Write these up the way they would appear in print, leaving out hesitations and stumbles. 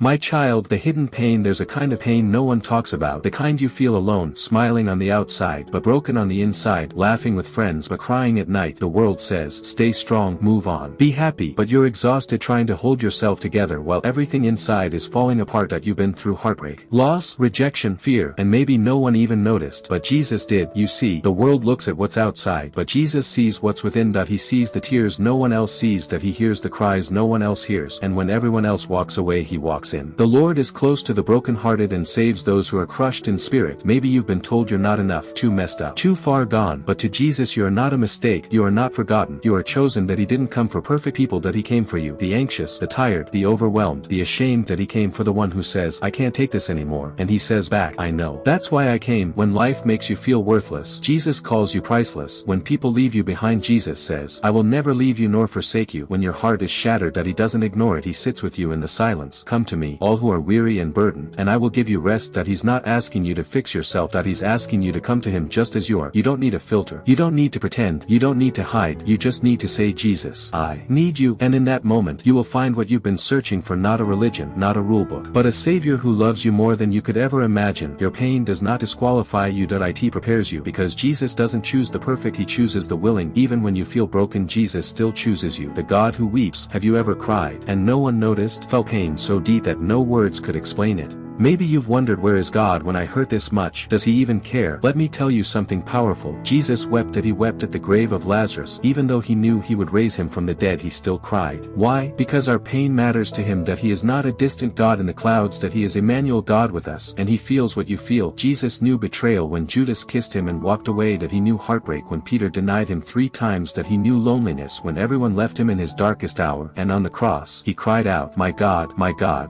My child, the hidden pain, there's a kind of pain no one talks about, the kind you feel alone, smiling on the outside but broken on the inside, laughing with friends but crying at night. The world says, stay strong, move on, be happy, but you're exhausted trying to hold yourself together while everything inside is falling apart. That you've been through heartbreak, loss, rejection, fear, and maybe no one even noticed, but Jesus did. You see, the world looks at what's outside, but Jesus sees what's within. That he sees the tears no one else sees, that he hears the cries no one else hears, and when everyone else walks away, he walks in. The Lord is close to the brokenhearted and saves those who are crushed in spirit. Maybe you've been told you're not enough, too messed up, too far gone, but to Jesus you are not a mistake, you are not forgotten, you are chosen. That he didn't come for perfect people, that he came for you, the anxious, the tired, the overwhelmed, the ashamed. That he came for the one who says, I can't take this anymore, and he says back, I know. That's why I came. When life makes you feel worthless, Jesus calls you priceless. When people leave you behind, Jesus says, I will never leave you nor forsake you. When your heart is shattered, that he doesn't ignore it, he sits with you in the silence. Come to me, all who are weary and burdened, and I will give you rest. That he's not asking you to fix yourself, that he's asking you to come to him just as you are. You don't need a filter, you don't need to pretend, you don't need to hide, you just need to say, Jesus, I need you. And in that moment you will find what you've been searching for, not a religion, not a rulebook, but a savior who loves you more than you could ever imagine. Your pain does not disqualify you. It prepares you, because Jesus doesn't choose the perfect, he chooses the willing. Even when you feel broken, Jesus still chooses you, the God who weeps. Have you ever cried and no one noticed, felt pain so deep that no words could explain it? Maybe you've wondered, where is God when I hurt this much? Does he even care? Let me tell you something powerful. Jesus wept. That he wept at the grave of Lazarus. Even though he knew he would raise him from the dead, he still cried. Why? Because our pain matters to him. That he is not a distant God in the clouds, that he is Emmanuel, God with us, and he feels what you feel. Jesus knew betrayal when Judas kissed him and walked away. That he knew heartbreak when Peter denied him 3 times. That he knew loneliness when everyone left him in his darkest hour. And on the cross, he cried out, my God,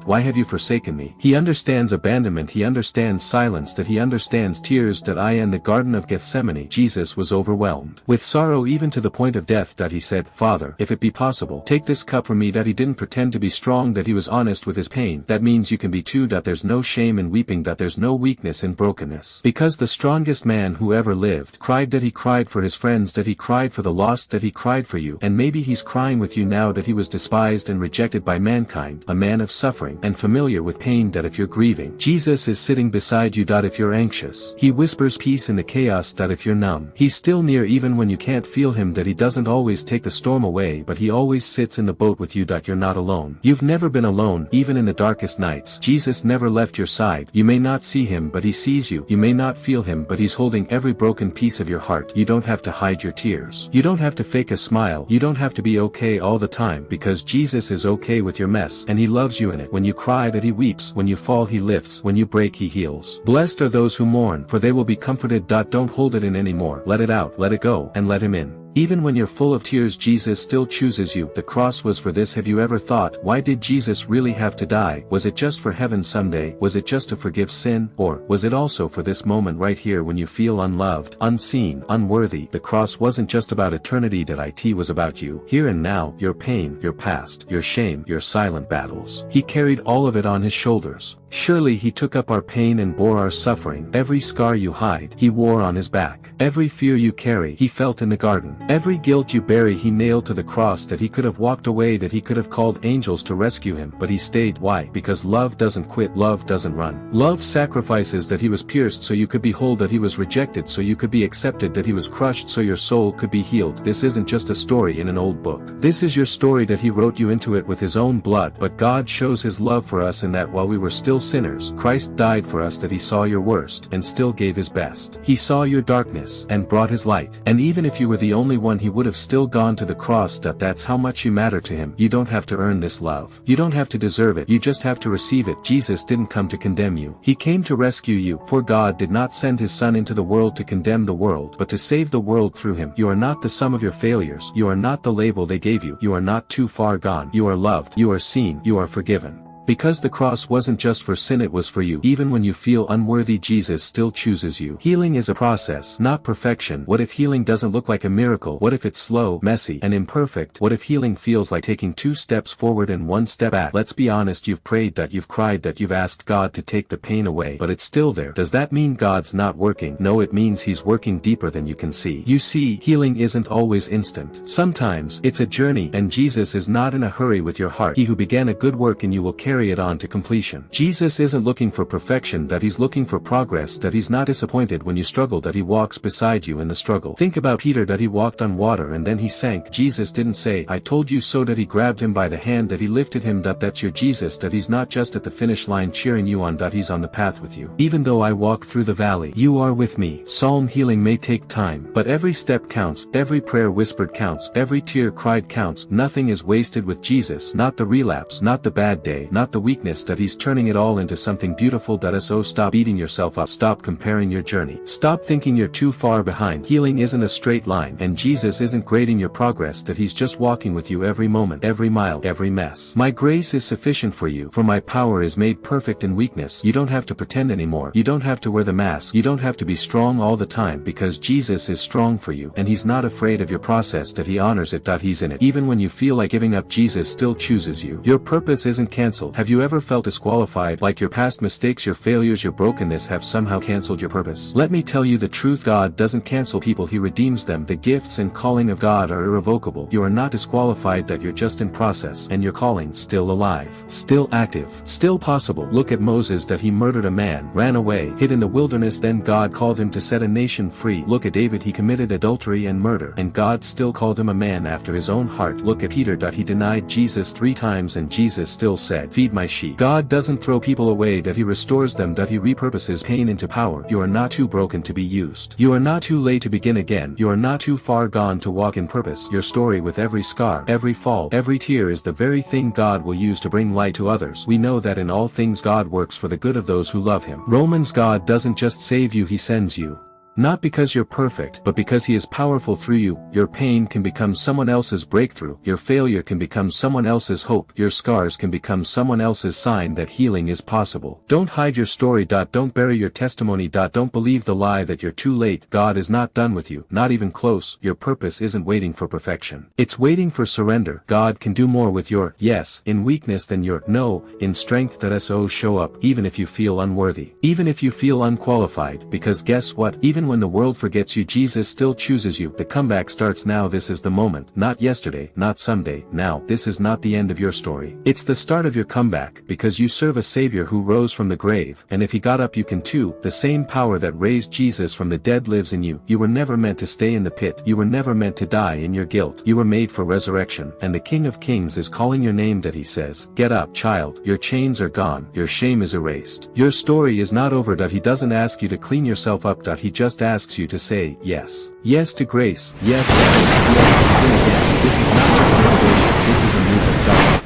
why have you forsaken me? He understands abandonment, he understands silence, that he understands tears. That I in the Garden of Gethsemane, Jesus was overwhelmed with sorrow even to the point of death. That he said, Father, if it be possible, take this cup from me. That he didn't pretend to be strong, that he was honest with his pain. That means you can be too. That there's no shame in weeping, that there's no weakness in brokenness, because the strongest man who ever lived cried. That he cried for his friends, that he cried for the lost, that he cried for you. And maybe he's crying with you now. That he was despised and rejected by mankind, a man of suffering and familiar with pain. That if you're grieving, Jesus is sitting beside you. If you're anxious, he whispers peace in the chaos. That if you're numb, he's still near even when you can't feel him. That he doesn't always take the storm away, but he always sits in the boat with you. You're not alone. You've never been alone, even in the darkest nights. Jesus never left your side. You may not see him, but he sees you. You may not feel him, but he's holding every broken piece of your heart. You don't have to hide your tears. You don't have to fake a smile. You don't have to be okay all the time, because Jesus is okay with your mess, and he loves you in it. When you cry, that he weeps. When you fall, he lifts. When you break, he heals. Blessed are those who mourn, for they will be comforted. Don't hold it in anymore. Let it out, let it go, and let him in. Even when you're full of tears, Jesus still chooses you. The cross was for this. Have you ever thought, why did Jesus really have to die? Was it just for heaven someday? Was it just to forgive sin? Or was it also for this moment right here when you feel unloved, unseen, unworthy? The cross wasn't just about eternity. It was about you, here and now, your pain, your past, your shame, your silent battles. He carried all of it on his shoulders. Surely he took up our pain and bore our suffering. Every scar you hide, he wore on his back. Every fear you carry, he felt in the garden. Every guilt you bury, he nailed to the cross. That he could have walked away, that he could have called angels to rescue him, but he stayed. Why? Because love doesn't quit, love doesn't run. Love sacrifices. That he was pierced so you could be whole, that he was rejected so you could be accepted, that he was crushed so your soul could be healed. This isn't just a story in an old book. This is your story, that he wrote you into it with his own blood. But God shows his love for us in that while we were still sinners, Christ died for us. That he saw your worst and still gave his best. He saw your darkness and brought his light. And even if you were the only one, he would have still gone to the cross. That's how much you matter to him. You don't have to earn this love. You don't have to deserve it. You just have to receive it. Jesus didn't come to condemn you. He came to rescue you. For God did not send his Son into the world to condemn the world, but to save the world through him. You are not the sum of your failures. You are not the label they gave you. You are not too far gone. You are loved. You are seen. You are forgiven. Because the cross wasn't just for sin, it was for you. Even when you feel unworthy, Jesus still chooses you. Healing is a process, not perfection. What if healing doesn't look like a miracle? What if it's slow, messy, and imperfect? What if healing feels like taking 2 steps forward and 1 step back? Let's be honest, you've prayed, you've cried, you've asked God to take the pain away, but it's still there. Does that mean God's not working? No, it means he's working deeper than you can see. You see, healing isn't always instant. Sometimes, it's a journey, and Jesus is not in a hurry with your heart. He who began a good work in you will carry carry it on to completion. Jesus isn't looking for perfection, that he's looking for progress, that he's not disappointed when you struggle, that he walks beside you in the struggle. Think about Peter, that he walked on water and then he sank. Jesus didn't say, "I told you so," that he grabbed him by the hand, that he lifted him, that's your Jesus, that he's not just at the finish line cheering you on, that he's on the path with you. Even though I walk through the valley, you are with me. Psalm healing may take time, but every step counts, every prayer whispered counts, every tear cried counts. Nothing is wasted with Jesus, not the relapse, not the bad day, not the weakness, that he's turning it all into something beautiful. So stop beating yourself up, stop comparing your journey, stop thinking you're too far behind. Healing isn't a straight line, and Jesus isn't grading your progress, that he's just walking with you every moment, every mile, every mess. My grace is sufficient for you, for my power is made perfect in weakness. You don't have to pretend anymore, you don't have to wear the mask, you don't have to be strong all the time, because Jesus is strong for you, and he's not afraid of your process, that he honors it, that he's in it. Even when you feel like giving up, Jesus still chooses you. Your purpose isn't cancelled. Have you ever felt disqualified, like your past mistakes, your failures, your brokenness have somehow cancelled your purpose? Let me tell you the truth, God doesn't cancel people, he redeems them. The gifts and calling of God are irrevocable. You are not disqualified, that you're just in process, and your calling still alive, still active, still possible. Look at Moses, that he murdered a man, ran away, hid in the wilderness, then God called him to set a nation free. Look at David, he committed adultery and murder, and God still called him a man after his own heart. Look at Peter, that he denied Jesus 3 times and Jesus still said, "Feed my sheep." God doesn't throw people away, that he restores them, that he repurposes pain into power. You are not too broken to be used. You are not too late to begin again. You are not too far gone to walk in purpose. Your story, with every scar, every fall, every tear, is the very thing God will use to bring light to others. We know that in all things God works for the good of those who love him. Romans, God doesn't just save you, he sends you. Not because you're perfect, but because he is powerful through you. Your pain can become someone else's breakthrough. Your failure can become someone else's hope. Your scars can become someone else's sign that healing is possible. Don't hide your story. Don't bury your testimony. Don't believe the lie that you're too late. God is not done with you, not even close. Your purpose isn't waiting for perfection. It's waiting for surrender. God can do more with your yes in weakness than your no in strength. So show up, even if you feel unworthy, even if you feel unqualified, because guess what? Even when the world forgets you, Jesus still chooses you. The comeback starts now. This is the moment, not yesterday, not someday, now. This is not the end of your story. It's the start of your comeback, because you serve a Savior who rose from the grave, and if he got up, you can too. The same power that raised Jesus from the dead lives in you. You were never meant to stay in the pit. You were never meant to die in your guilt. You were made for resurrection, and the King of Kings is calling your name, that he says, "Get up, child. Your chains are gone. Your shame is erased. Your story is not over." He doesn't ask you to clean yourself up. He just asks you to say yes. Yes to grace, yes to hope, yes to begin again. This is not just motivation, this is a movement.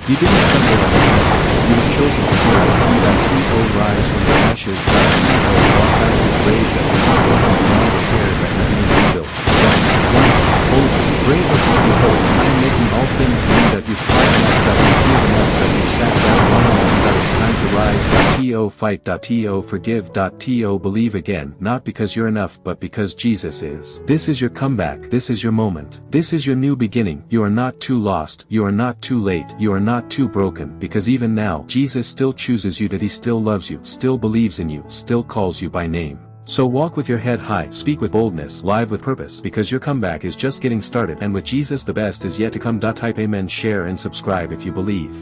You didn't stumble on this message, you have chosen to hear it. T.O. rise from the ashes, T.O. walk out of the grave, that you are beyond repair, that you can rebuild. Strong, wise, bold, brave, behold, I am making all things new, that you've cried enough, that you healed enough, that you've sat down long enough, that it's time to rise. T.O. fight. T.O. forgive. T.O. believe again, not because you're enough, but because Jesus is. This is your comeback. This is your moment. This is your new beginning. You are not too lost. You are not too late. You are not too broken, because even now, Jesus still chooses you, that he still loves you, still believes in you, still calls you by name. So walk with your head high, speak with boldness, live with purpose, because your comeback is just getting started, and with Jesus the best is yet to come. Type amen, share and subscribe if you believe.